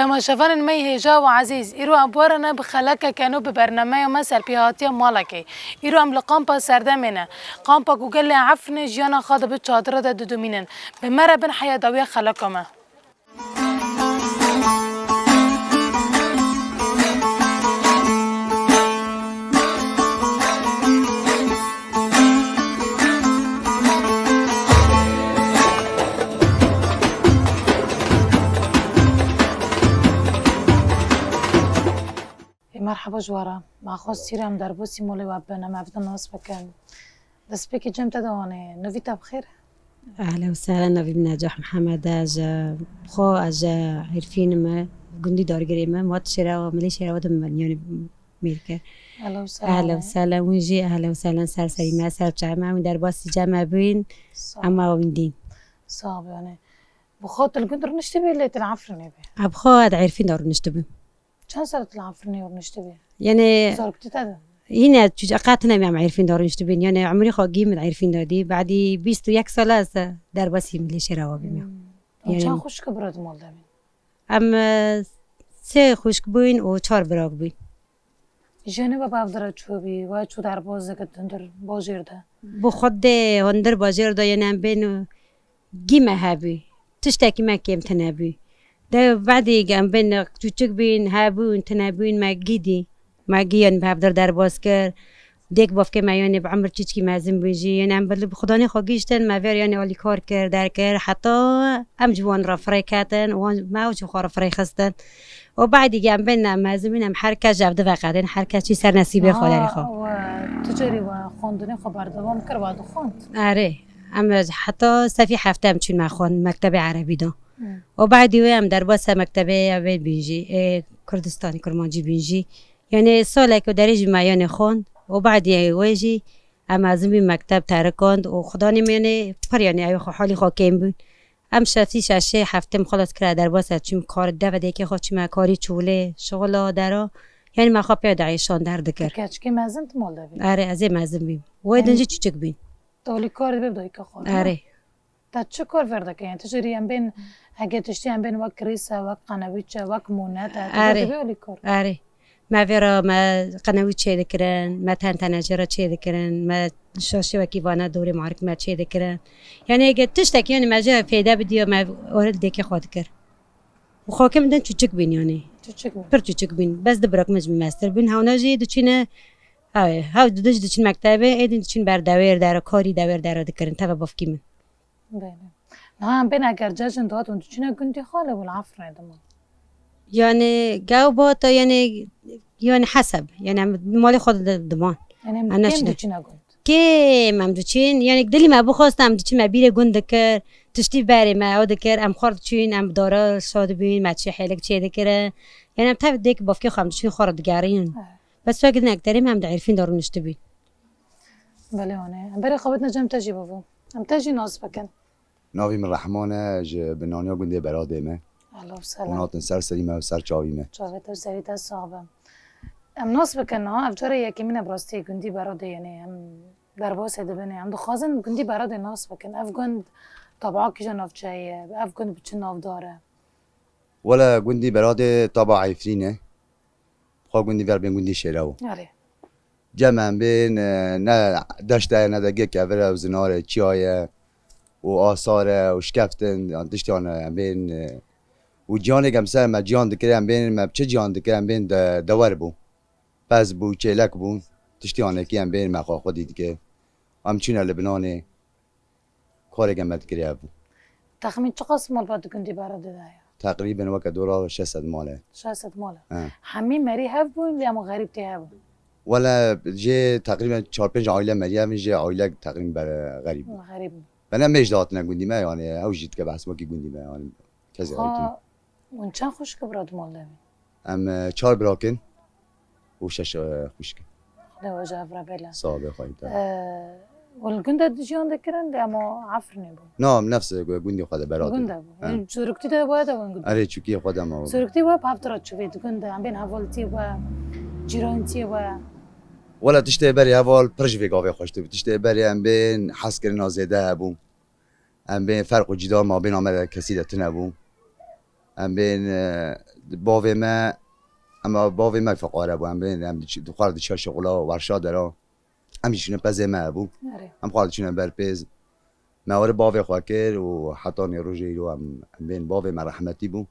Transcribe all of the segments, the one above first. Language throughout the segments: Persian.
تماشاوان می هجا و عزیز ایرو ابوارنا بخلکه کنو به برنامه مثل پیاتی مالکی ایرو ام لقامپا سردمینه قامپا گوگل عفن جیانا خاطر به چادر ده دومینن به مره بن حیاتاوی خلکمه مرحبا جوارا ما خواست سیرم در بوسی مولی و بنا مفتا ناس بکن دست بکی جمع تدوانه نویتا بخیر أهلا وسهلا نبي بنجاح محمد أجا خو أجا عارفين ما قندي دار قريمة موت شراء وملي شراء ودم مليون ميركا أهلا وسهلا ونجي أهلا وسهلا سر سريمة سر جامعة ودر باس جامعة بين أما ويندين صعب يعني بخاطر القندر نشتبه اللي تنعفرني به أبخو هذا عارفين دار نشتبه چند سال تنعفرني ونشتبه يعني زارك تتدا هنا قاتنا ما عارفين دار نشتبه يعني عمري خاقي من عارفين دادي بعدي 21 سال هسه در باس ملي شراء وبيم يعني چند خوش كبرت مال دمين أما سه خوشك بوين و 4 براق بوين جاني بابا افضل چوبي و چو در بازه که تندر بازیر ده بو خود هندر بازیر ده یعنی بین گیمه هبی تشتکی مکیم تنبی ده بعدی گم بین چوچک بین هبون تنبون مگیدی مگیان به افضل در باز کر دیک باف که میانی بعمر چیچکی مازم بینجی یعنی ام بله بخدانی خواگیشتن ماور یعنی علی کار کر در کر حتی ام جوان را فری کاتن و ما وجو خور فری خستن و بعدی گم بین مازمینم حرکت جفده وقتن حرکت چی سر نصیبه خودری خو و تجاری و خواندنی خبر دوام کر بعد خواند آره اما حتی صفی هفته هم چون من مکتب عربی دام و بعدی ویم در باس مکتب اول بینجی کردستانی کرمانجی بینجی یعنی سالی که درج میان خوند و بعدی ویجی اما از این مکتب ترکاند و خدا نمیانه پر یعنی ایو حالی خاکیم بود ام شفتی ششه هفته خلاص کرد در باس چون کار دوده که خود چون کاری چوله شغل دارا یعنی ما خواب پیاده ایشان درد کرد کچکی مزن تمال دوید آره از این مزن بیم و دنجی چوچک بین تولی کار ببدایی که خود آره تا چه کار ورده که یعنی تجاری هم بین اگه تشتی هم بین وک ریسه وک قنویچه وک مونته آره آره ما ورا ما قنوی چه دکرن ما تنجرا چه دکرن ما شاشه و کیوانا دوری معرک ما چه دکرن یعنی اگه تشتکی یعنی ماجرا پیدا بدی ما اورد دیگه خود کر و خاکم دن چوچک بین یعنی پر چوچک بین بس دبرک مجمع ماستر بین هاوناجی دوچینه ها دوچین مکتبه ایدین دوچین بر داور در کاری داور در دکرن تا باف کیمن بله نه هم بین اگر جشن داد اون دوچینه گندی خاله ولی عفر ندم يعني جاوبات يعني حسب يعني مالي خود دمان يعني كم دوچينا گند كم ام دوچين يعني دلی ما بخواستم دوچين ما بیره گند کر تشتی بری ما او دکر ام خورد چین ام داره شاد بین ما چه حیلک چه دکره يعني ام تف دیک باف که خام دوچين خورد گارین بس فاقد نقدریم هم عارفين دارو نشتبين بله اونه برای خوابتنا جمع تجی بابو ام تجی ناس بکن ناوی من رحمانه بنانیا گنده براده ما الله سلام اوناتن سر سریمه و سر چاویمه چاویت و سریت از صاحبم ام ناس بکن ها افجاره یکی من براستی گندی براده یعنی ام در باس دبنه ام دخوازن گندی براده ناس بکن اف گند طبعا کجا ناف چایه اف گند بچه ناف داره ولا گندی براده طبع عفرینه خواه گندی بر بین گندی شیراو آره جمع بین نه دشته نه دگه که اوله و زناره چیایه و آثاره و شکفتن دشتیانه بین و جیانه کم سر ما جیان دکرم بین ما چه جیان دکرم بین دور بو پس بو چلک بو تشتیانه کیم بین ما خودی دیگه هم چونه لبنانه کاری کم دکریم بو تخمین چه قسم مال بعد گندی براده دایا تقریبا وقت دورا 600 ماله 600 ماله همین مری هف بون یا غریب تی هف ولا جه تقریبا 4-5 عائله مریم جه عائله تقریبا غریب غریب بنا مجدات نگوندی ما یعنی اوجید که بحث وکی گوندی ما یعنی کسی غریبتون اون چند خوش که براد مال دمی ام 4 براکن و 6 خوشک خدا وجه افرا بلا صابه خواهید والگنده جیان دکرن اما عفر نبود نام نفس گوندی خود براده گنده بود زورکتی ده باید اون گنده آره چوکی خودم او زورکتی باید هفترات شوید گنده هم بین حوالتی و جیرانتی و ولا تشته بری حوال پرش ویگاوی خوشته بود تشته بری هم بین حس کردن زیاده هبون هم بین فرق و جدا ما بین آمده کسی دت نبون ام بین باوی ما اما باوی ما فقاره بو ام بین ام دخوار دیچه شغلا ورشا درا همیشونه پزه ما بو آره هم خالدشونه برپز ما باوی خواکر و حتی نیروژی رو هم بین باوی ما رحمتی بو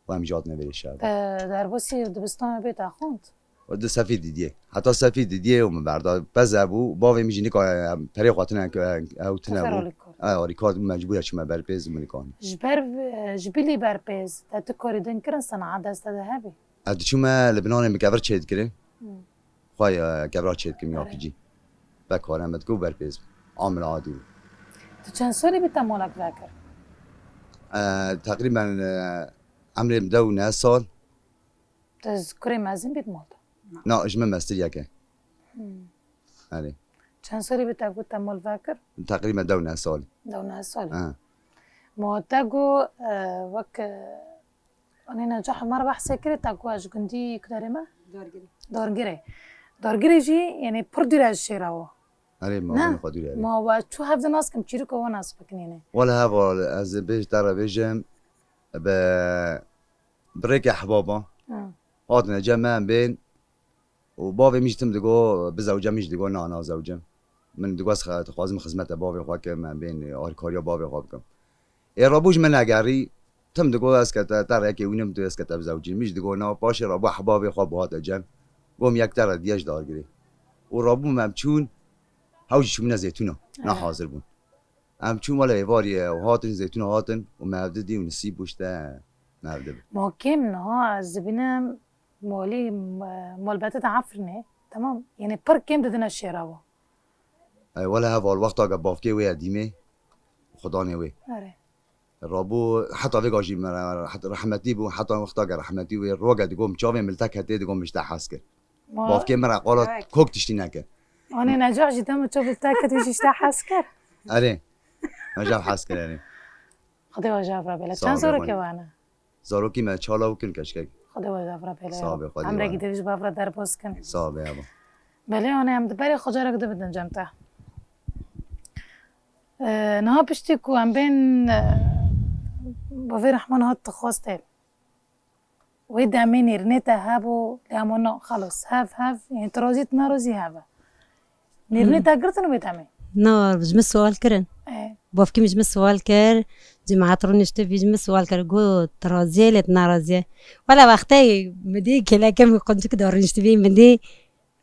و هم جاد نویلی شد در باسی دبستان بیت خوند و ده سفید دیدیه حتی سفید دیدیه و من بردا پزه بو باوی میجینی که پری خاطنه که او تنه بو آره کار مجبوره چه ما برپز منکان جبلی برپز تا کاری دن کرن صنعت دست ده هبی ادی چون ما لبنان مکبر چید کرد خواه کبرا چید کمی آپیجی بکارم بدگو برپز عامل عادی تو چند سالی بیت مالک وکر تقریبا عمري مدو 9 سال تذكري مازن بیت مال نا اجمل مستر یکه آره چند سالی بیت گفت مال وکر تقریبا دو 9 سال دو نه سالی اه ما تاگو وك أنا نجاح مرة بحث كده تاگو أش جندي كدارما دارگیری جی یعنی پر دیر از شیراو آره ما نه من خودی آره ما و تو هفته ناس کم چیرو که ناس بکنینه ولا هوا از بیش در بیشم ب بريك احبابا هاتنا جمع بين وبابي مش تم دقو بزوجة مش دقو انا زوجة من دقو خوازم خدمت بابي خواك من بين آركاريا بابي خواكم رابوش من اگری تم دقو اسكت تر يكي ونم تو اسكت بزوجي مش دقو نا باش رابو احبابي خواب هات جمع قوم یک تر دیاش دارگیری و رابو ممچون هاوش شمنا زيتونه نا حاضر بون امچون ولا ایواری و هاتن زيتونه هاتن و مبددی و نسیب بوشته مبدد ما كم نها زبينا مالي مال بتت عفرنه تمام يعني بر كم ددنا الشراوه ولا هوا الوقت اگه بافکی وی دیمه خدا نوی آره رابو حتی ویگاجی حتی رحمتی بو حتی وقت اگه رحمتی وی روگا دیگم چاوی ملتک هتی دیگم مشته حس کرد بافکی مرا قالت کوک تشتی نکه انا نجاح جدا تشوف التاكد ايش حسكر اره نجاح حس کرد اره خدا وجافرا بلا چند سوره که وانا زاروکی ما چالا و کن کشکک خدا وجافرا بلا صابه خدا عمرك دیوش بافرا در باز کن صابه ابا بله انا هم دبري خجارة كده بدنا جمتا نها بشتي كو عم بين بافي رحمن هات خواسته ويدا عمين رنيتا هابو لامونا خلص هاف يعني ترازيت نارزي هابا نرنيتا قرتن ويتامي نار بجمع سوال كرن ايه بافكي مجمع سوال كر جماعة رونشته بجمع سوال كر قو ترازيلت نارزية ولا وقتي مدي كلا كم قنتك دارنشته بين مدي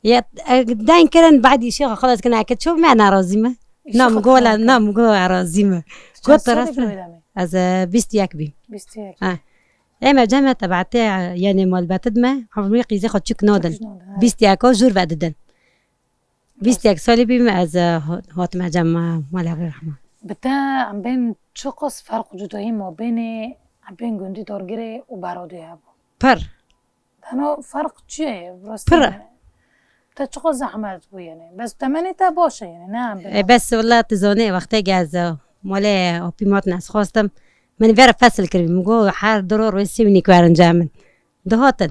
يا داين كرن بعد شيء خلاص كنا أكيد شوف معنا رازمة نعم قولا نعم قولا رازمة قلت راسنا از 20 بي بيستيك اما جامعة تبعتها يعني مال باتدما عمري قيزي خد شك نودن 20 جور بعددن 20 سالي بي از هات مع جامعة مال غير رحمة بتا عم بين شقص فرق جدایی ما بين عم بين جندي دارگیری و برادی هبو بر هنو فرق چیه براستی پر تا چقدر زحمت بو يعني بس تمني تا باشه يعني نه بس والله تزوني وقتی جاز مال اپیمات ناس خواستم من فيرا فصل كريم مگو حار ضرور ويسيوني كوارن جامن دهاتن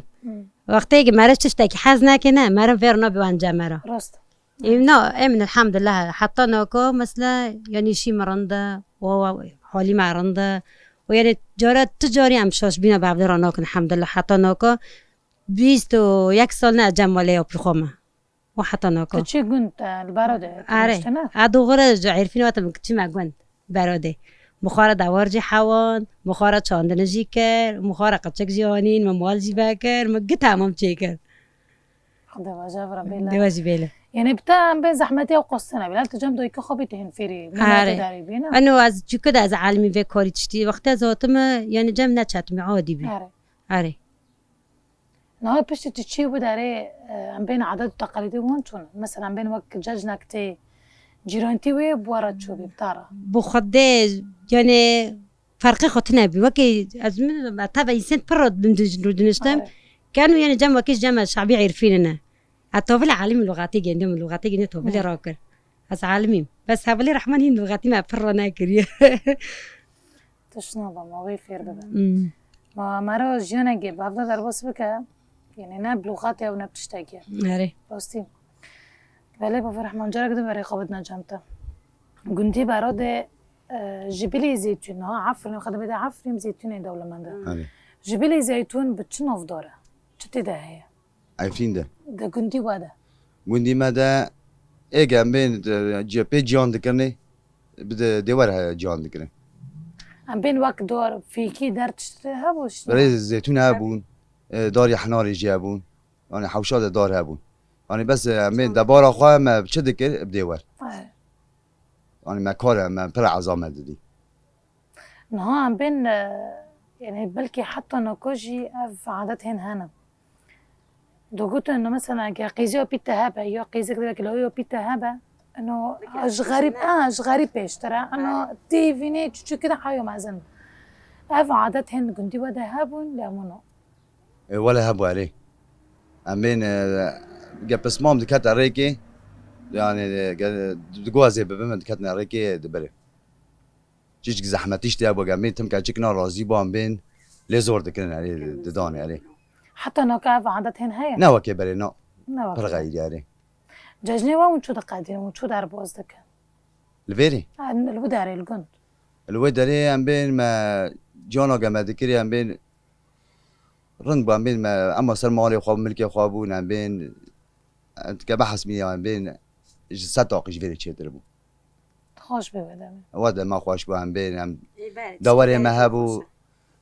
وقتی که مرش تشتکی حز نکنه مرم فيرا نبي وان جامرة راست من الحمد لله حطينا كو مثلا يعني شي مرنده وهو حالي مع رنده ويعني جارات تجاري ام شاش بينا بعد راناك الحمد لله حطينا كو 21 سال نه جمالي وبرخومه وحطينا كو تشي قنت البرادة آره عدو غرج عارفين وقت ما كنتش معجون برادة مخارة دوارجي حوان مخارة چاندن جيكر مخارة قطشك جيانين مموال جي باكر مقتها مم تشيكر خدا وجافرا بيلا دواجي بيلا يعني بتا بين زحمتي وقصنا بلا تجمع دوي كخبي تهنفيري آره داري بينا أنا از جو كده از عالمي في كاري تشتي وقت ذاتم يعني جمع نشات عادي بي آره آره نهار بشتي تشي وداري عم بين عادات وتقاليد وانتون مثلا عم بين وقت جاج نكتي جيرانتي وي بورا شو بتارا بخده يعني فرقي خطنا بي وكي از من تابع إنسان برد بمدنشتم كانوا يعني جمع وكيش جمع شعبي عارفيننا الطفل عالم اللغاتي عندهم اللغاتي عندهم طفل راكر بس عالمين بس هبلي رحمن هين لغاتي ما فرنا كريه تشنو ما ويفير بابا ما مرة جينا جيب هفضل درباس بك يعني ناب لغاتي أو ناب تشتاقي أري راستي بله بابا رحمن جارك ده بري خابتنا جامتا قنتي براد جبلي زيتون ها عفرين خدمة دا عفرين زيتون دولة من ده آره جبلي زيتون بتشنف داره چتی ده هي عارفين ده ده گندی واده گوندی ما ده ایگه بین جپی جان دکرنه بده دیوار جان دکرنه ام بين وقت دور فيكي در تشتري هبوش برای زیتون هبون داری حناری جابون يعني حوشات دار هبون يعني بس بین دبارا خواه ما چه دکر بدیوار يعني ما كاره ما برا عظامه دي نها ام بين يعني بلكي حتى نكوجي اف عادتهن هنا دو قلت انه مثلا قيزيو بيتا هبه يو قيزك دلك لو يو بيتا هبه انه اش غريب اش غريب ايش ترى انه تي فيني شو كده حيو مازن اف عادتهن كنتي وده هبون لا منو ولا هبوا عليه امين بس مام دكات عليكي يعني دقوازي ببما دكاتنا عليكي دبري جيش زحمتيش تي ابو جامين تم كان جيكنا راضي بام بين لي زور دكنا عليه دداني عليه حتى انه كاف عادتهن هي نوا كبري نو نوا برغاي يعني جاجني وون شو دقادين وون شو دار بوزدك الفيري الوداري الجند الودري ام بين ما جانا جما دكري ام بين رند بام بين ما اما سر مالي خو ملكي خوابون ام بين انت كبحث مي ام بين ستاق جفيري تشدربو خوش بودم واد ما خوش بو ام بين ام دوري ما هبو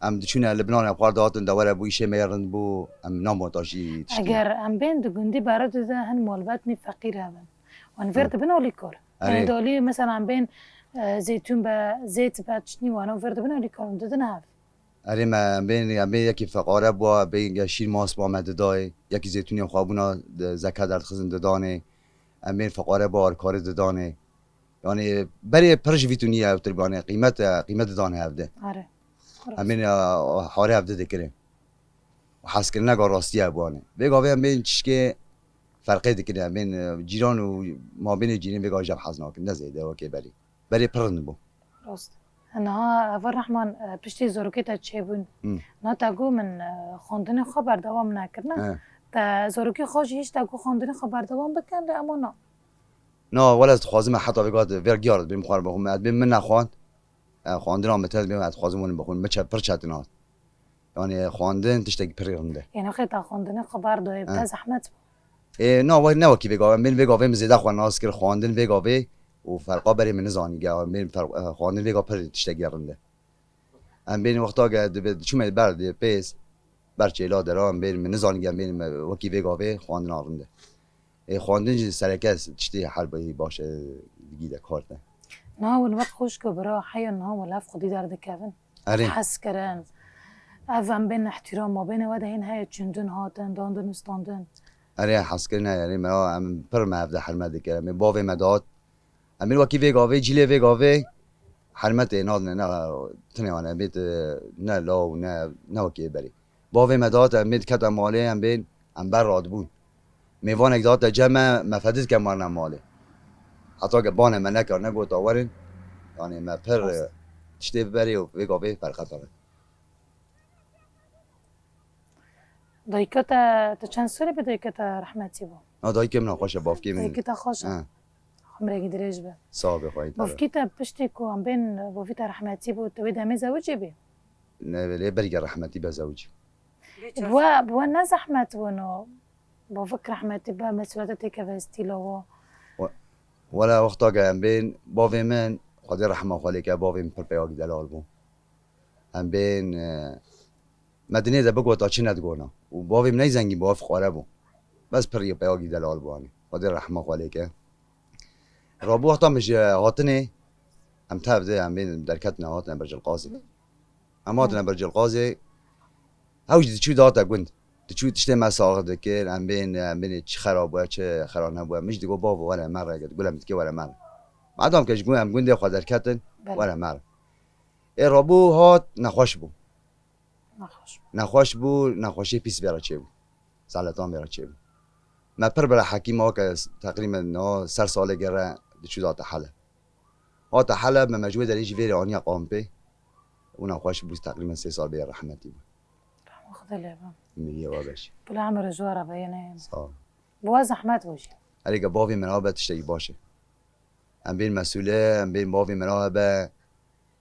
ام دچونه لبنان خوار داتن دوره بو ایشه میرن بو ام نامونتاژی تشکی اگر ام بین دو گندی برای ده هن مالباتنی فقیر هبن وان فرد بنولی کار یعنی دالی مثلا ام بین زیتون به زیت بچنی وانا فرد بنولی کار دادن هف اره ما ام بین یکی فقاره بو بین شیر ماس با مد دای یکی زیتونی خوابونا زکات در خزن ددانه ام بین فقاره با کار ددانه یعنی برای پرش ویتونی او تربانه قیمت دانه هفته آره امین حاره هفته دکره و حس کردن نگاه راستی ابوانه بگاوه هم بین چشکه فرقی دکره بین جیران و ما بین جیران بگاه جب حزناک نزیده و که بری پرند بو راست انها اول رحمان پشتی زروکیتا چه بون نه تاگو من خواندن خبر دوام نکردن تا زروکی خوش هیچ تاگو خواندن خبر دوام بکن اما نه نه ولی خوازم حتی بگاد ورگیارد بیم خوار بخون بیم من نخواند خواندن هم بتاعت بیم خوازمون بخون مچ پرچاتنات يعني خواندن تشتاق بريرنده يعني خيط خواندن خبر دوی بتا زحمت نه وای نه کی بگاوم من بگاوم زیده خوان ناس کر خواندن بگاوه و فرقا بری من زانی گا من خواندن بگا پر تشتاق گرنده ام بین وقتا گد چوم برد پیس برچه لا درام بین من زانی گم بین وکی بگاوه خواندن آرنده خواندن سرکس تشتی حل باشه گیده کارته نه اون وقت خوش که برا حیا نه ولا خودی درد کردن حس کردن افهم بين احترام ما بين وده هين هاي چندون هاتن داندن استاندن اره حس کردن یعنی مرا ام پر مفده حرمت که من باوی مداد امیر وکی وگاوه جیله وگاوه حرمت ایناد نه تنیانه بیت نه لا و نه وکی بری باوی مداد امید کت ماله ام بین ام بر راد بون میوان اگداد جمع مفدد که مرنم ماله حتی که بانه من نکر نگوت آورن یعنی ما پر تشتی بری و وگاوه پر خطره دایکتا تا چند سالی به دایکتا رحمتی با؟ دایکم نخوشه بافکی من دایکتا خوشه عمرك دريج به صعب خواهید بافكيتا بشتكو عم بين بوفيتا رحمتي بو تويدا مي زوجي بي ليه برجع رحمتي بزوجي بوا الناس رحمت ونو بوفك رحمتي با مسؤوليتي كفاستيلو ولا وقتا عم بين بافي من قدر رحمه خالك بافي من بربياك دلال بو عم بين مدني ده بقوا تاچنا تقولنا وبافي من زنگي باف خاره بو بس بربياك دلال بو يعني قدر رحمه خالك رابو وقتا مش هاتني ام تابده عم بين دركتنا هاتنا برج القاضي اما هاتنا برج القاضي هاوش دي شو داتا قند تشو تشتي ما ساغ دكير عم بين چه خراب و چه خراب نبود مش دیگه بابا ولا مره قد قولم تكي ولا مره بعدم كش قوم ام قند خو دركتن ولا مره ای رابو هات نخوش بو نخوشی پیس بیاره چه بو سلطان بیاره چه بو ما پر بر حکیم ها که تقریبا نه سر سال گره چو داتا حله هات حله به مجموع دریج ویری آنیا قامپه اون خوش بود تقریبا 3 سال به رحمتی بود خدا لبا میگه بابش بلا عمر جواره بینه صح بوا زحمت وجه اگه باوی منابه تشتی باشه ام بین مسئوله ام بین باوی منابه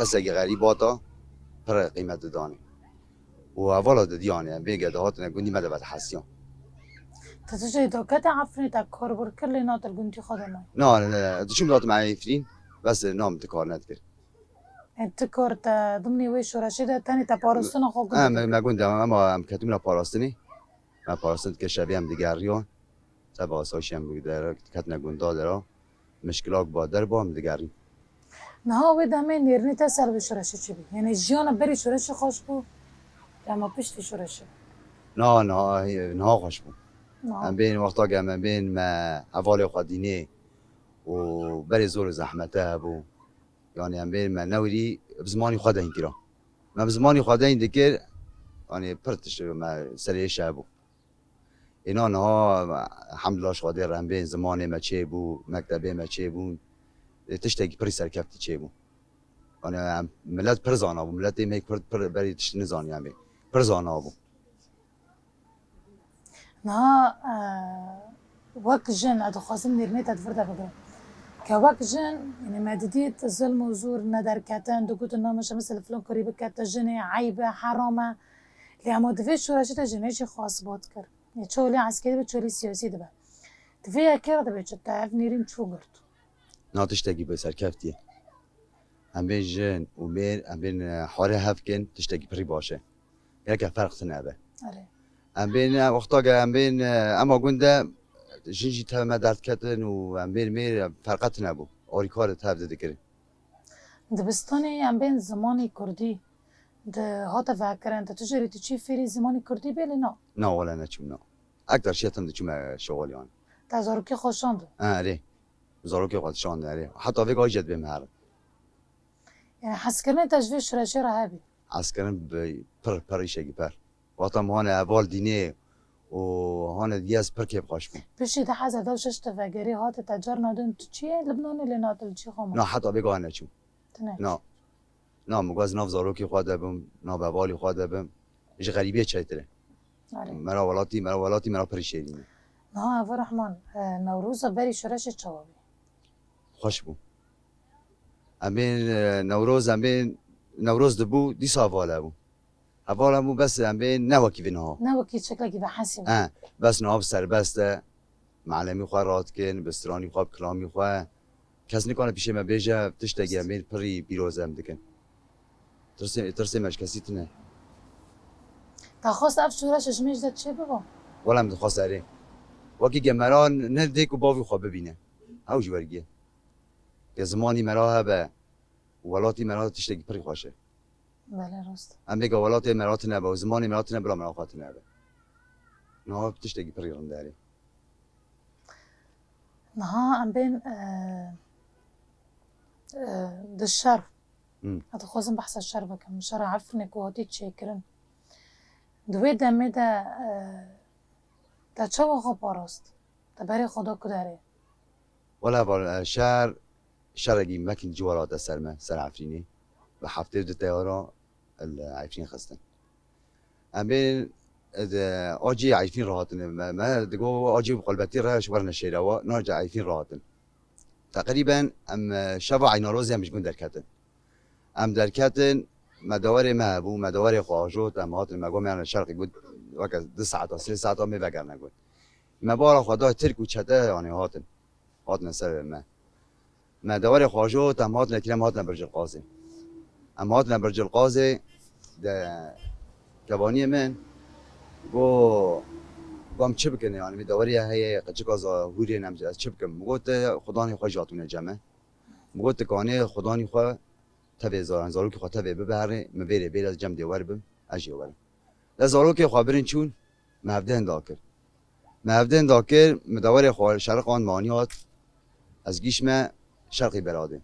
کسی غریب آتا پر قیمت دانه و اولا دیانه بیگه دهات نگوندی مده بعد حسیان تتجه داكت عفني تا كار بركر لي ناطل قنتي خدمه نه شو مرات معي فرين بس نام تكار نذكر انت كار تا ضمني ويش ورشيدة تاني تا بارستنا خو قد ما قلت اما كتبنا باراستني ما باراستن كشبيه هم دیگریان تبع اساسش هم بوده کتنا گوندا داره مشکلات با در با هم دیگری نها ودامي نيرني تسأل بشورشي چي بي يعني جيانا بري شورشي خوش بو لما بشتي شورشي نه خوش بود نها هم بین وقتا که من بین ما حوال خودینه و بری زور زحمته بو يعني هم بین من نوری بزمانی خود این کرا من بزمانی خود این دکر يعني پرتش ما سریش بو اینا نه الحمدلله شادر هم بین زمان ما چه بو مکتبه ما چه بو تشتگی پری سرکفتی چه بو يعني ملت پرزانا بو ملت میک پر بری تشت نزانی هم پرزانا بو نها وك جن ادو خازم نيرني تدفردا بقى كوك جن يعني ما دديت ظلم وزور ندر كاتن دو قلت انه مش مثل فلان قريب كات جني عيبه حرامه اللي عم دفيش شورشته جنيش خاص بوتكر يتشولي عسكري بتشولي سياسي دبا دفيا كيرا دبا تعرف نيرين شو قرت نه تشتگی به سرکفتیه هم بین جن و بین هم بین حاره هفکن تشتگی پری باشه یک فرق تنابه اري هم بین وقتا که هم بین اما گونده جنجی تا ما درد کتن و هم بین میر فرقت نبو آری کار تا بده دکره دبستاني عم بين زماني كردي ده هاتا فاكرن تجري تشي فيري زماني كردي بيلي نا نه ولا نچوم نه اکتر شیطان دچوم شغالی آن تازاركي خوشاند اره زارو که خود شان داره حتی وی گاجت بهم هر يعني حس كرنا تجفي شراشي رهابي عسکرن پر شگی پر وقتا ما هان اول دینه و هان دیاز پر که بخاش بون بشي ده حزا دو شش تفاجري هات تجار نادن تشي لبناني اللي نادل تشي خامو نه حتی وی گاه نچوم تنه نه مگاز ناف زاروکی خود بم نه بوالی خود بم ايش غریبیه چایتره اري مرا ولاتی مرا پریشیدینه ها ابو رحمن نوروز بري شراشي تشوابي خوش بو امین نوروز دبو دی ساواله بو حواله بو بس امین نوکی بینها ناوكي شكلك بحاسب بس ناب سر بسته معلمی خواه رات کن بسترانی خواه کلامی خواه کس نکنه پیش ما بیجه تشتگی امین پری بیروزم دکن ترسیمش کسی تنه تخواست اف شورش شميش ده تشي بابا ولم دخواست اره وکی که مرا ندیک و باوی خواه ببینه او جوارگیه که زمانی مرا هبه ولاتی مرا تشتگی پری خوشه بله راست ام بگه ولات مرات نبه و زمانی مرات نبه بلا مراقات نبه نه تشتگی پری رنده اره نها ام بين ده الشر هذا خوزن بحث الشر بكم شر عفني كوهاتي تشيكرن دوی دمه ده چه واقع باراست ده برای خدا کداره ولا بال شرقی مکن جوارات سرمه سر عفرینی و هفته دو تیارا العفرین خستن ام بین آجی عفرین راحتن ما دگو آجی بقلبتی راش ورن شیروا نرجع عفرین راحتن تقریبا ام شبا عیناروزی هم مشگون درکتن ام درکتن مدار ما بو مدار خواجوت ام هات المقام يعني الشرقي بود وقت 2 ساعات 3 ساعات می بگر نگود ما بارا خدا ترک و چته يعني هاتن سر ما مدار خواجوت ام هات نکرم هاتن برج القاضي ام هاتن برج القاضي ده كباني من گم چه بکنه يعني مدوری هي قچ کازا هوری نمجه چه بکن گفت خدای خواجاتونه جمع گفت کانه خدای خوا تبع زارو که خاطر ببره مبره بیل از جمع دیوار بم اجی ورم لزارو که خبرین چون مهدن داکر مدور خوار شرق آن مانیات از گیشم شرقی براده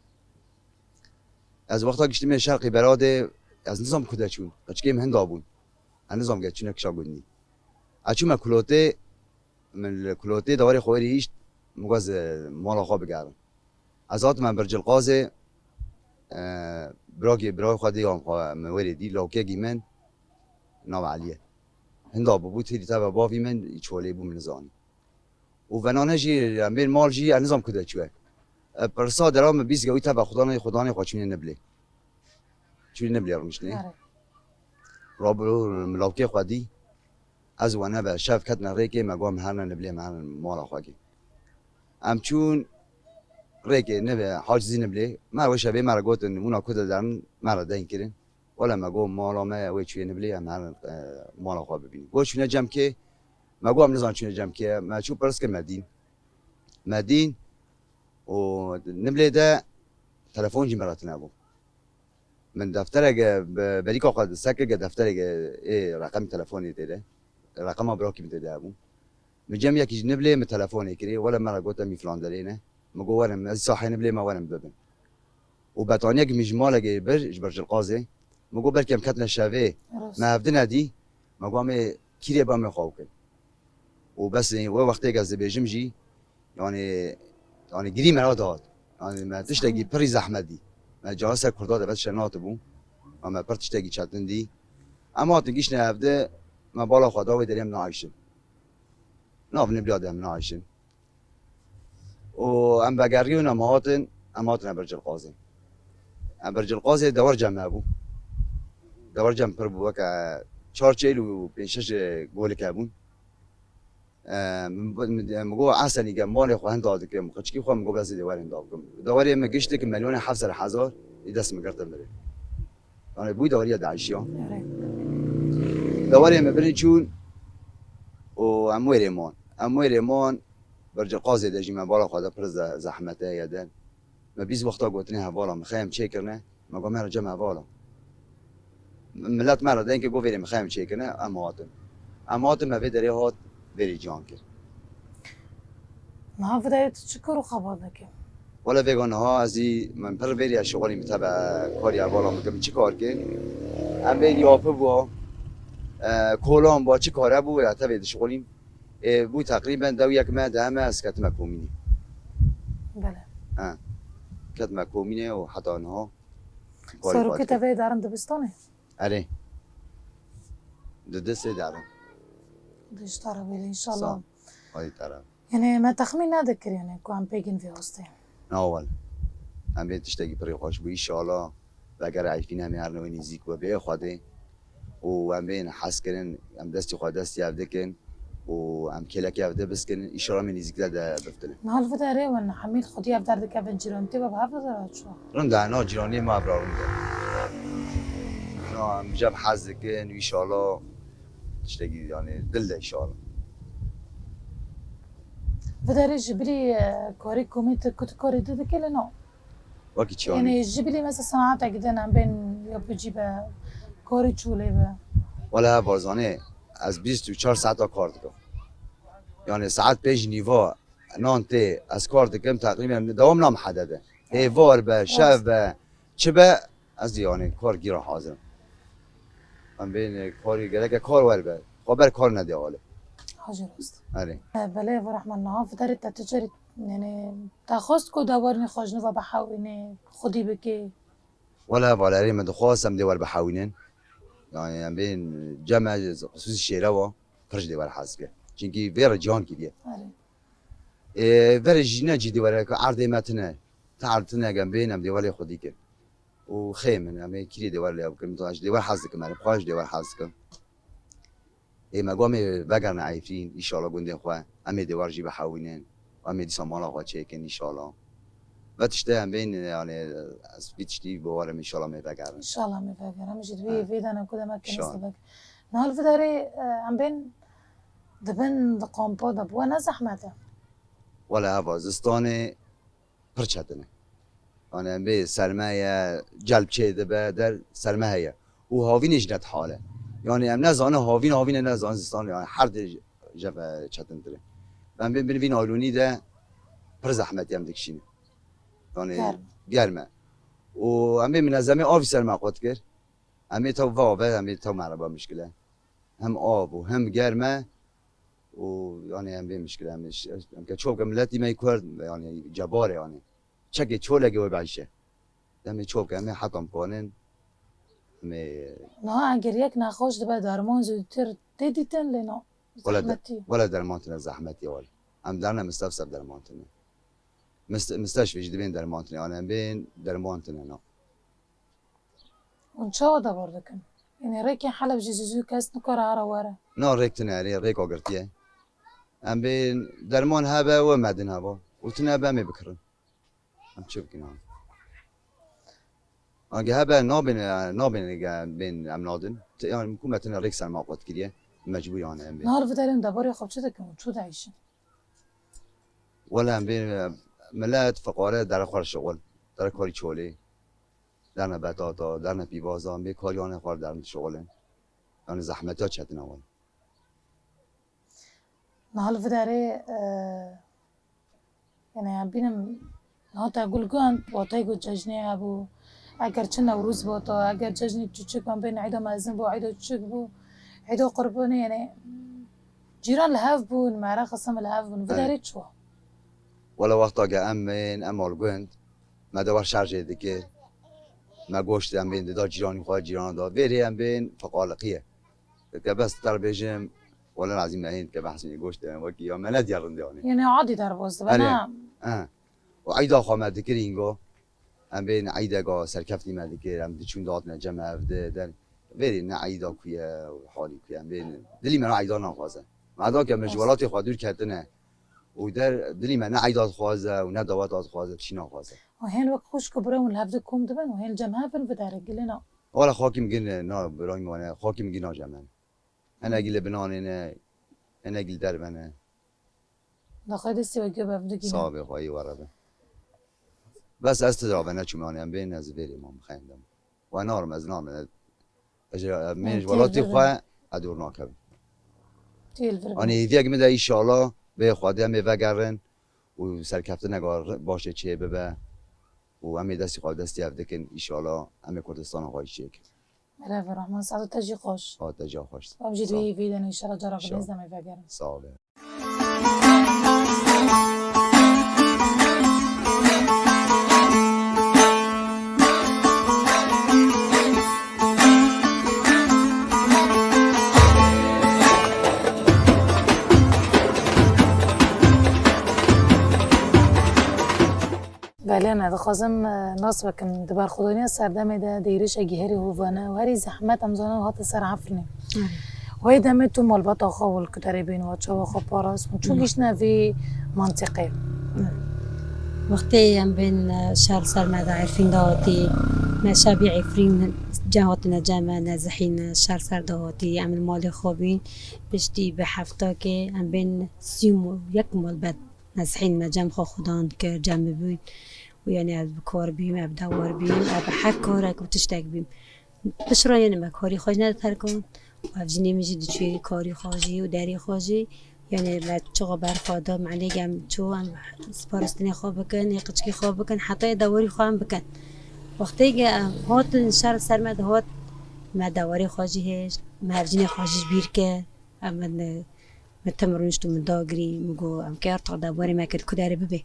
از وقتا گشتیم شرقی براده از نظام کده چون بچگیم هند آبون نظام گه چون اکشا گونی اچوم من کلوته دوار خواری هیچ مگاز مالا خواب بگردم از آت من برج القاضی برای خودی هم موردی لوکه گیمن نام علیه هندا بود هیچ تا بافی من چوله بو من زانی و ونانه جی امیر مال جی نظام کده چوه پرسا درام 20 گوی تا خدانه خواچونه نبله چون نبلیارمش نه آره رابرو ملاکی خودی از وانه به شف کت نریکی مگام هر نبلی من مالا خواهی ام چون ریکی نبی حاجزی نبلی ما وش به مرا گفتن اونا کد دارن مرا دین کردن ولی مگام مالا ما وی چوی نبلی هم هر مالا خواه ببینیم گوش چونه جمع که مگام نزان چونه جمع که ما چون پرس که مدین و نبلی ده تلفن جی مرات نبود من دفترك بريك قد سكر دفترك ايه رقم تلفوني تده رقم براكي بتده ابو مجمع يك نبلي من تلفوني كري ولا مره قلت مي فلان دلينا مگو ورم صاحي نبلي ما ورم ببن وبتانيك مجمالك برج القاضي مگو بركم كتنا شافي راست ما هفدنا دي مگو مي كيري بام خوكل وبس وقت از بيجمجي يعني يعني جري مرا داد يعني ما تشتكي بري زحمه دي ما جلسه کرداد بس شنات بو اما پرتش تگی چتن دی اما تگیش نهفته ما بالا خدا و دریم نعیشن ناف نبلادم نعیشن و ام بگریون امهاتن برج القاضی ام برج القاضی دور جمع بو دور جمع پر بو که 4 چیل و 5 گول کبون مگو اصلا که مال خو هند داد که مخچکی خو مگو بس دوار هند داد دواری مگشت که میلیون 700,000 دست مگرتم بره انا بوی دواری داعشیان آره دواری مبرن چون و اموی ریمان برج القاضی دجی من بالا خدا پر زحمته یادن ما 20 وقتا گفتنی حوالا میخوایم چه کنه مگو مرا جمع حوالا ملت مرا دین که گو بریم میخوایم چه کنه امهاتم ما بدری هات بری جان کرد نه فدای تو چی کارو خبر که ولا ویگانه ها ازی من پر بری از شغلی متبع کاری حوالا میگم چی کار کن ام بری یافه بوا کولام با چی کاره بو یا تبع شغلیم بو تقریبا دو یک ماه همه از کتم کومینی بله کتم کومینه و حتی آنها ساروکی تفه دارن دبستانه اره دسته دارم دیشتاره بیلی انشالله آی دارم یعنی ما تخمین ندکر یعنی که هم پیگین وی هسته نه اول هم به تشتگی پری خوش بو ایشالا و اگر عیفین همی هر نوی نزیک و به خواده و هم بین حس کنن هم دستی خواه دستی عبده کن و هم کلکی عبده بس کنن ایشالا من نزیک ده بفتنه نه الف داره و حمید خودی اف درد که بن جیرانتی و به هفت داره شو رون ده نه جیرانی ما ابرارون ده نه هم جب حز کن و ایشالا تشتگی یعنی دل ده ایشالا و داره جبری کاری کمیت کت کاری دیده که نه وکی چیانی یعنی جبری مثلا صنعت اگدن هم بین یا بجیبه کاری چوله به ولی بازانه از 24 ساعت ها کار دکم یعنی ساعت پیش نیوا نانته از کار دکم تقریبا دوام نام حدده هیوار به شب به چه به از یعنی کار گیرا حاضرم من بین کاری گره که کار ور به خبر کار نده حاله حاجر است آره بله و رحمن الله و داره تجاری یعنی تخواست کو دوارنی خواجنه و بحاوینه خودی بکی ولا من خواستم دیوار بحاوینن یعنی من بین جمع خصوصی شیره و پرش دیوار حاضر که چونکی ویر جان کیه آره ویر جینا جی دیوار که عرض متنه تعرضنا جنب بینم دیوار خودی که و خیمن همه کلی دیوار لیاب کنم تو دیوار حاضر کنم خواهش دیوار حاضر کنم مقام وگرن عیفین ایشالا گنده خواه همه دیوار جی بحاوینن و همه دیسا مالا خواه چیکن ایشالا و تشته هم بین یعنی از بیتشتی بوارم ایشالا می وگرن انشالله می فکر همیشه دوی ویدانم کدام اکنیست بک نه الف داره هم بین دبن دقامپا دبوا نه زحمته ولا هوازستان پرچتنه یعنی هم به سرمایه جلب چه دبه در سرمایه و هاوینش نت حاله یعنی هم نزانه هاوین نزان زستان یعنی هر جب چتن داره من بین آلونی ده پر زحمتی هم دکشینه یعنی گرمه و همه منظمه آبی سرما قد کرد همه تا وابه همه تا مربا مشکله هم آب و هم گرمه و یعنی هم به مشکله همش که چوب ملتی می کرد یعنی جباره یعنی چگه چولگه و بعیشه همه چوب همه حکم کنن همه نه اگر یک نخواش دبه درمان زودتر دیدیتن لینا زحمتی ولا درمانتنا زحمتی ولی هم درنا مستفسر درمانتنا مستشفیش دبین درمانتنا انا بین درمانتنا نه وإن شاء الله بردكن يعني ريكي حلب جيزوزو كاس نكر عرا ورا نه ریک تناری ریک آگرتیه ام بین درمان هبه و مدن هبه و تنبه می بکرن ام چه بکنم آنگه هبه نابین بین ام نادن يعني ممكن مثلا ریک سر موقت کریه مجبوری آنه ام بین نهار بداریم دباری خب چه دکن چو دعیشن ولا ام بین ملت فقاره در خور شغل در کاری چولی در نباتاتا در نپیوازا ام بین کاری آنه خور در شغله يعني زحمت ها چتن اول نهار بداره يعني هم بینم نه تا گلگان واتای گو جشنی ابو اگر چه نوروز باتا اگر جشنی چوچک هم بین عیدا مازن بو عیدا چوچک بو عیدا قربانی يعني جيران لهاف بون معرا قسم لهاف بون بداري شو ولا وقت اگه ام الگوند ما دور شارجه دیگه ما گوشت ام بین داد جیرانی خواهد جیران داد بری ام بین فقالقیه که بس در بیجم ولا لازم نهين كبحثني گوشت وكي يوم ما نديرن ديوني يعني عادي در باز بنا وعيدا خامد ذكرينغو ام بين عيدا قا سركفتي ما ذكر ام دچون داد نجمع افده در بری نه عيدا كويا وحالي كويا ام بين دلي من عيدا نخوازه ما دا که مجبورات خودور کردنه و در دلی من نه عیدات خوازه و نه دعوات خوازه چی نخوازه و هن وقت خوش کبره و لفظ کم دبن و هن جمعه فن بداره گلنا ولا خاکی میگن نه برای مانه خاکی میگن ناجمن انا گیل بنانه نه انا گیل در بنه داخل دستی و گیو بفده گینا صابه خواهی ورده بس از تدرابه نه چون مانه بین از بری ما مخندم و نارم از نام اجرا منج ولاتی خواه ادور ناکم تیل فرق آنی ایدیا که میده ایشالا به خواهده هم بگرن و سرکفته نگار باشه چه ببه و همه دستی خواهد دستی افده کن ایشالا همه کردستان خواهی چیک ملاف الرحمن سعد تجی خوش آده جا خوش و بجید وی ویدن ایشالا جارا قلیز نمی بگرن صابه بله نه دخوازم ناس بکن دبار خدانی سردم ده دیرش اگه هری هوانه و هری زحمت امزانه هات سر عفرنه وای دمه تو مالبات آخا والکتری بین و چه آخا پاراس چون گیش نوی منطقه وقتی هم بین شهر سرمده عرفین دهاتی مشابه عفرین جهاتنا جمع نزحین شهر سر دهاتی عمل مال خوابین بشتی به هفته که هم بین 31 مال بد نزحین مجمع خودان که جمع بود و یعنی از بکار بیم اب دوار بیم اب هر کار که تشتک بیم بشرا یعنی ما کاری خواهی ندتر کن و افجی نمیجی دوچوی کاری خواهی و داری خواهی یعنی ما چقا برخواده معنی گم چو هم سپارستنی خواه بکن یا قچکی خواه بکن حتی دواری خواهم بکن وقتی که هات شهر سرمد هات ما دواری خواهی هشت ما افجی خواهیش بیر که من تمرنش تو مداگری مگو ام که ارتق دواری ما کرد کداره ببه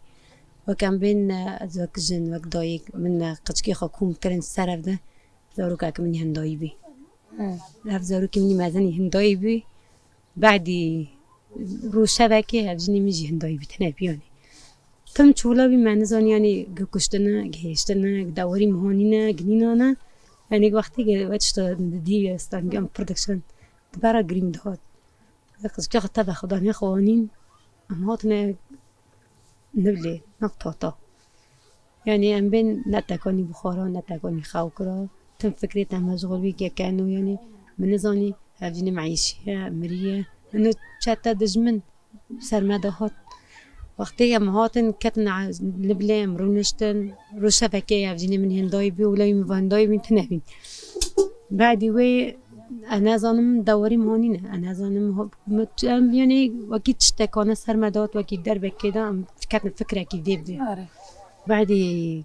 وكان بين ذاك جن وقت دايق من قشكي خاكم كرن سرف ده زاروك أكمني هنداي بي لف زاروك مني مازني هنداي بي بعدي روشة باكي هفجني ميجي هنداي بي تنابي يعني تم شولا بي معنزان يعني كشتنا جهشتنا دوري مهانينا جنينانا يعني وقتي وقتش دي استان جام برودكشن برا جريم دهات قشكي خطبه خداني خوانين أمهاتنا نبله نقطة يعني ام بين نتاكوني بخارا نتاكوني خوكرا تم فكرتها مشغول بيك كانوا يعني من نظاني هاجيني معيشية مرية انه شاتا دجمن سرمدهات وقتی هاتن کتن لبله مرونشتن روشه فکه هاجيني من هندای بي ولا يم هندای بي تنبين بعدی وی انا زانم دواری مهانینه انا زانم يعني وكيد تشتكونا سرمدات وكيد دربك كده كانت فكرة كيف دي بعدي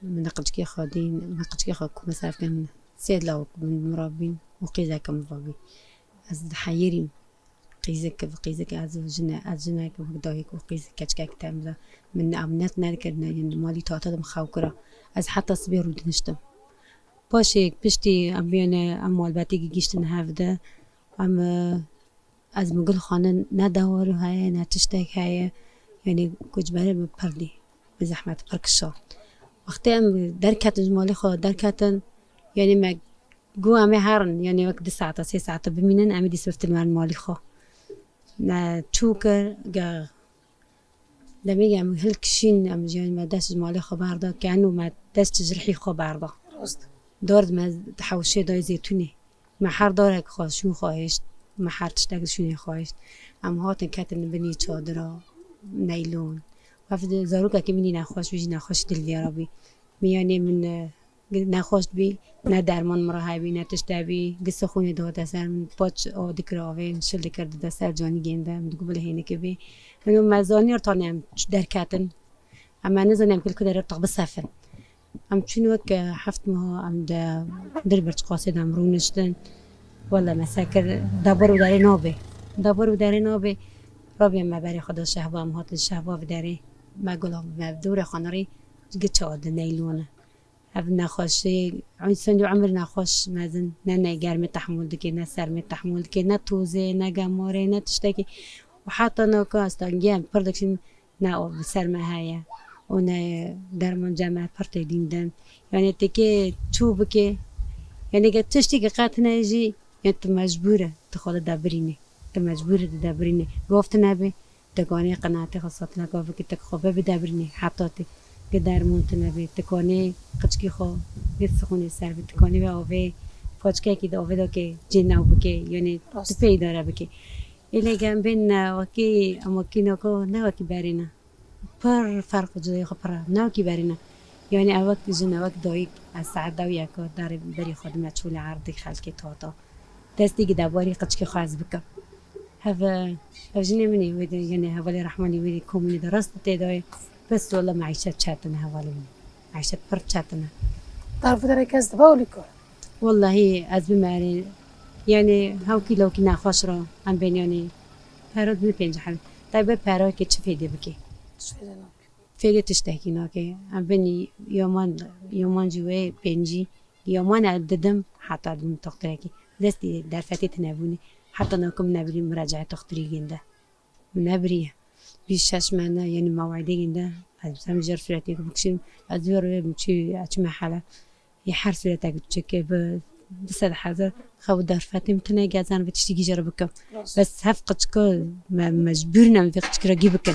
من قدشكي خادين من قدشكي خاكو مثلا كان سيد لو من مرابين وقيزة كمرابين از حيرين قيزك از جناك وقدايك وقيزك كشكاك تعمل من أمنات نركضنا يعني مالي تعتقد مخاوكرة از حتى صبير ودنشتم باشه پشتی ام بیانه ام البته گیشتن هفته ام از مقل خانه نه دوار های نه تشتک های یعنی کجبره بپردی به زحمت پرکشا وقتی ام درکتن جمالی خود درکتن یعنی ما گو همه هرن یعنی وقت 2 ساعت 3 ساعت بمینن امی دی سفت المال مالی خو نه چوکر گا لمیگم هل کشین ام جان ما دست مالی خو بردا کانو ما دست جرحی خو بردا درست دارد ما حوشه دای زیتونی ما هر داره که خواهشون خواهشت ما هر تشتگشون خواهشت ام هاتن کتن بنی چادرا نیلون وقتی زاروکا که منی نخواش بی نخواش دل بیارابی میانی من نخواست بی نه درمان مراه بی نه تشتبی قصه خونی داد سر من پاچ دکراوه شل کرد دست جانی گنده من دکو بله هینه که بی منو مزانی ارتانم در کتن اما نزنم کل کدر ارتق بسافن ام چون وقت 7 ماه ام در برج قاصدم رو نشتن والله مساکر دبر و داری نابه دبر و داری نابه رابیم ما برای خدا شهوا هم هات شهوا و داری ما گلاب ما دور خانری گچه آد نیلونه هف نخواشه انسان عمر نخواش مازن نه گرم تحمل دکی نه سرم تحمل دکی نه توزه نه گماره نه تشتکی و حتی نوکا استانگیم پردکشن نه او سرمه هایا و نه درمان جمع پرت دیندن یعنی تکی چوب که یعنی که تشتی که قطع نجی یعنی تو مجبوره تو خود دبرینه تو مجبوره دبرینه گفت نبی تکانی قناعت خاصت نکاف که تک خوبه بدبرینه حتی که درمان تنبی تکانی قچکی خو گت سخونی سر بی تکانی به آوه پاچکه که آوه دا که جن نو بکی یعنی تو پیداره بکی ایلی گم بین وکی اما کی نکو نه وکی برینه پر فرق جدای خو پر نه وکی برینه یعنی اوک جن اوک دایی از ساعت دویه که داره بری خود مچول عرضی خلکی تاتا دستی که دباری قچکی خواهز بکم هذا أجنبي مني ودي يعني هذا رحمني ودي كومني درست تداي بس والله معيشة شاتنا هذا معيشة برد شاتنا تعرف داره کس دباولی کن والله هي أزبي ماري يعني هاو كيلو كنا خشرة عم بين يعني هرد من بينج حبي طيب بارا كي تشفيدي بكي فيدي تشتهي ناكي عم بيني يومان جوي بينجي يومان عددم حتى عدم تقتركي دستي درفتي تنابوني حتى ناكم نبري مراجعة تختري جنده نبريه بيشاش معنا يعني موعدي جنده هذا جر سورتي بكشين أزور بمشي أشمع حلا يحر سورتك بتشكي بسد حذر خو درفتي متنا جازان بتشتكي جربكم بس هفقد كل مجبورنا من فقد كرا جيبكن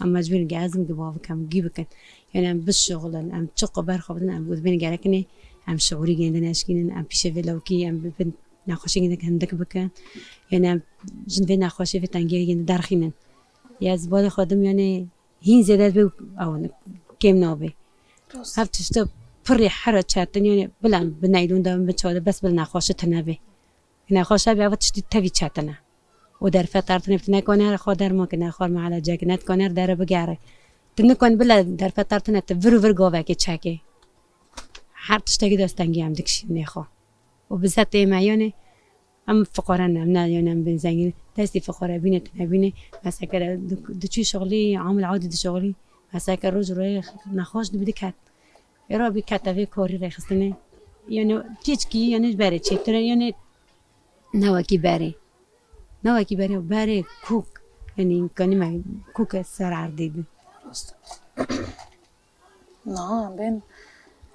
أم مجبور جازم جبابكم جيبكن يعني أم بالشغل أم تشق برخبنا أم بين جالكني أم شعوري جنده ناشكين أم بيشفلوكي أم بنت نخوشی که هندک بکن یعنی جنبه نخوشی و تنگی یعنی درخینن یا از بال خودم یعنی هین زیاد به آن کم نابه هفتش تو پری حرکت چاتن یعنی بلند بنایلون دام بچاله بس بل نخوشه تنبه نخوشه به وقت تبی چاتنه و در فترة نفتنا کنار خودر ما کنار خور معلا جاکنات کنار داره بگاره تنکن بلا در فترة نت ور گاوه که چکه هر تشتگی دستنگی هم دکشی نخو وبالذات معيانة أم فقرانا أمنا يعني أم بنزين دستي فقراء بينة تنبينة مساكر دشي شغلي عامل عادي شغلي مساكر رجل ريخ نخاش بدك هات يرابي كتافي كوري ريخ استنى يعني تيجي يعني باري ترى يعني نواكي باري وباري كوك يعني كاني ما كوك سر عرديد نعم بين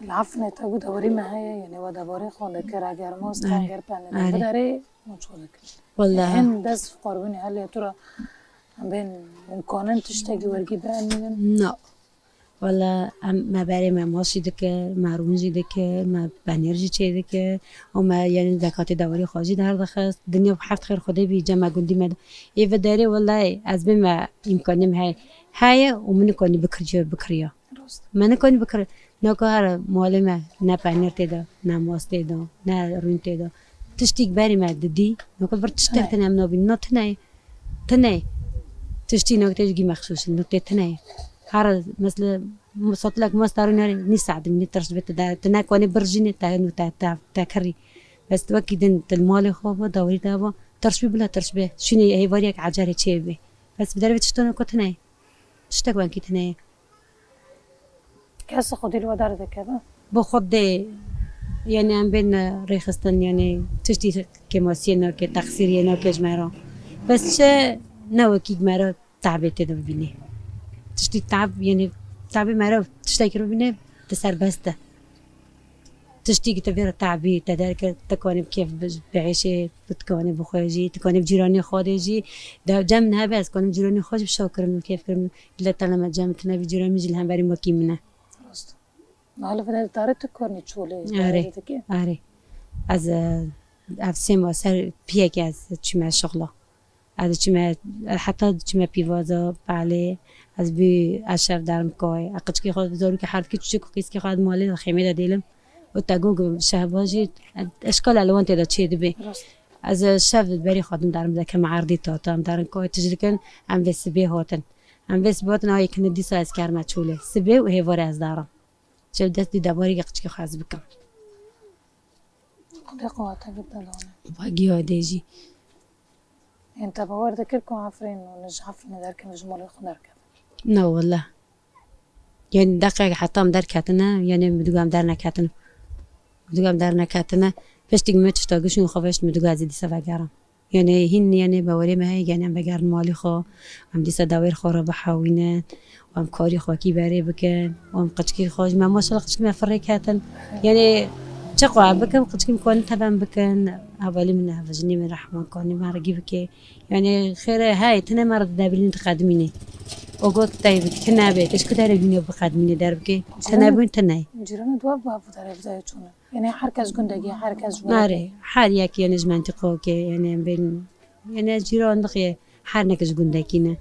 العفنة تاخد دوري معايا يعني وده باري خالد كرا جرموس تانجر بانه بداري مشغولك والله هن دز قربني هل يا ترى بين إمكانن تشتكي ورقي بأني لا والله ما برای ما ماشی دکه ما رونجی دکه ما بنیرجی چه دکه و ما یعنی زکات دواری خارجی در دخست دنیا بحفت خیر خدا بی جمع گندی مد ایو داری والله از بیم امکانیم های و من کنی بکریا من کنی بکر نکار معلم نه پنیر تدا نه ماست تدا نه رون تدا تشتیک بری ما ددی نکار بر تشتیک تنام نبی تنای تشتی نکته جی مخصوص نکته تنای هر مثل مصطلق مستروني نساعد من الترشبة ده تناكوني برجيني تانو تاكري بس توكي دين المال خوبه دوري دابا ترشبة بلا ترشبة شنو هي واريك عجارة شيبه بس بدري تشتون كتناي تشتكون كتناي كاس خدي الودار ده كذا بخد يعني عم بين ريخستن يعني تشتي كماسينا كتقصيرينا كجمرة بس نوكي جمرة تعبت ده ببيني تشتي تعب يعني تعبي مرة تشتكي رو بینه دسر بسته تشتي تفير تعبي تدارك تكوني بكيف بعيشي تكوني بخوجي تكوني بجيراني خارجي ده جمنها بس كوني بجيراني خارج بشاكر من كيف كرم لا تلما جمتنا بجيراني مجي لهم بري مكي منه حالا فدار تاره تکرنی چوله آره از سیما سر پیک از چیمه شغله از چیمه حتی چیمه پیوازا بله از بی اشرف درم کای اقچ کی خود دارو که حرف کی چوچو کیس کی خود مالی خیمه دادیلم و تاگون شهباجی اشکال الوان تدا چی دبی از شف بری خودم درم ده که معرضی تاتم درن کای تجرکن ام وس بی هاتن ام وس باتن های کنه دیسا از کرم چوله سبی و هیوار از دارم چه دست دی دباری اقچ کی خواز بکم قواتها بالدلانة باقي هاديجي انت باور ذكركم عفرين ونج عفرين دارك مجموعة خنارك لا والله يعني دقيقة حتى مدار كاتنا يعني مدوقام دارنا كاتنا مدوقام دارنا كاتنا فاش تقمت تشتاقش نخافش مدوقا زيدي سفاقارم يعني هن يعني باوري ما هي يعني ام بقار مالي خو ام ديسا داوير خو ربحا وينان وام كاري خو كي باري بكن وام قشكي خوش ما ما شاء الله قشكي ما فريك هاتن يعني تقوى بكم قد كون تبع بكن أولي منها فجني من رحمن كوني ما رجيبك يعني خير هاي تنا مرة دابلين تقدميني وقلت طيب كنا بيت إيش كده رجيني بقدميني دربك تنا بين تناي جيران دواب بابو تعرف زي شونه يعني حركة جندقية حركة جندقية ناري حال ياك يعني زمان تقوك يعني بين يعني جيران نقية حالك جندكينا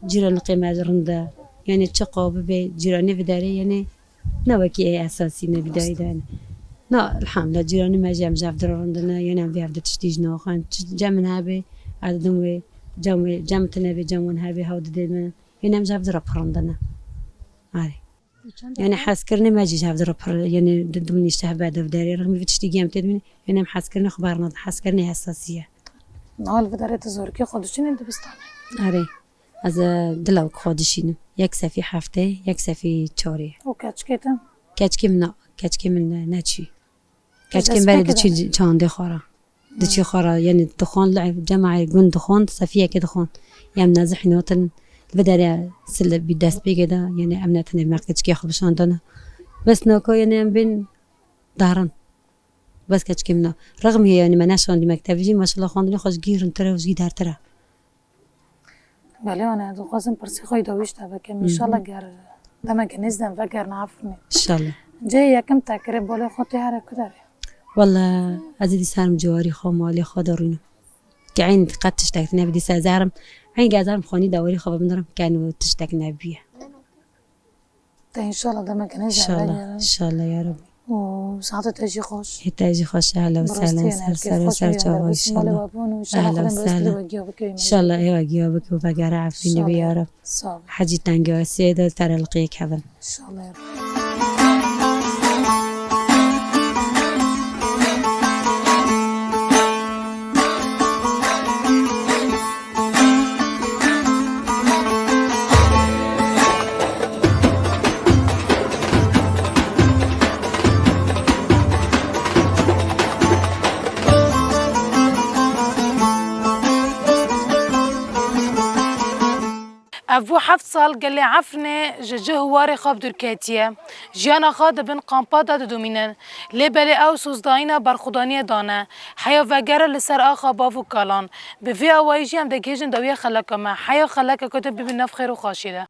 جيران نقية ما رندا يعني تقوى ببي جيراني بداري يعني نوكي أساسي نبدأ إذا لا الحمد لله جيراني ما جام جاف درندنا ينام في عبد تشتيج نوخان جام هابي عددهم جام تنابي جامون هابي هود ديما ينام جاف در برندنا عادي يعني حاسكرني ما جي جاف در يعني ضمن يشتهى بعد في داري رغم في تشتيج يوم تدمني ينام حاسكرني اخبارنا حاسكرني حساسيه نهال في داري تزوركي خودشين انت بستاني عادي از دلو خودشين يكسى في حفته يكسى في تشوري وكاتشكيتا كاتشكي من ناتشي كاتشكي بالي دتشي جان دخورا دتشي خورا يعني دخون لعب جماعة يقول دخون صفية كده دخون يا منازح نوتن البداية سل بداس بي كده يعني أمنتني ما كاتشكي خبشان دنا بس نوكو يعني بين دارن بس كاتشكي منا رغم هي يعني ما ناشون دي مكتب جي ما شاء الله خاندني خوش جيرن ترى وزي دار ترى بله أنا دوقاسم برسي خوي دويش تبكم إن شاء الله جار لما جنزنا فكر نعرفني إن شاء الله جاي كم تقرب ولا خطي هرا كداري والله أزيد سارم جواري خو مالي خضرينه كعين قد تشتكنا بدي سازارم عين قازارم خوني دوري خو بندرم كانوا تشتكنا بيه إن شاء الله لما إن شاء الله إن شاء الله يا رب وساعات تجي خوش تجي خوش أهلا وسهلا سر جواب إن شاء الله أهلا وسهلا إن شاء الله أيوة جوابك وبقى عارفين بي يا رب حاجة تانجو السيدة ترى لقيك هذا إن شاء الله يا رب أبو 7 سال قال لي عفني جه واري خاب دركاتية جيانا خاد بن قامبادا دومينن لبلي أو سوزداينا برخودانية دانا حيا وغير لسر آخا بافو كالان بفي أوايجي هم دكيجن دوية خلاكما حيا خلاكا كتب ببنف خير وخاشيده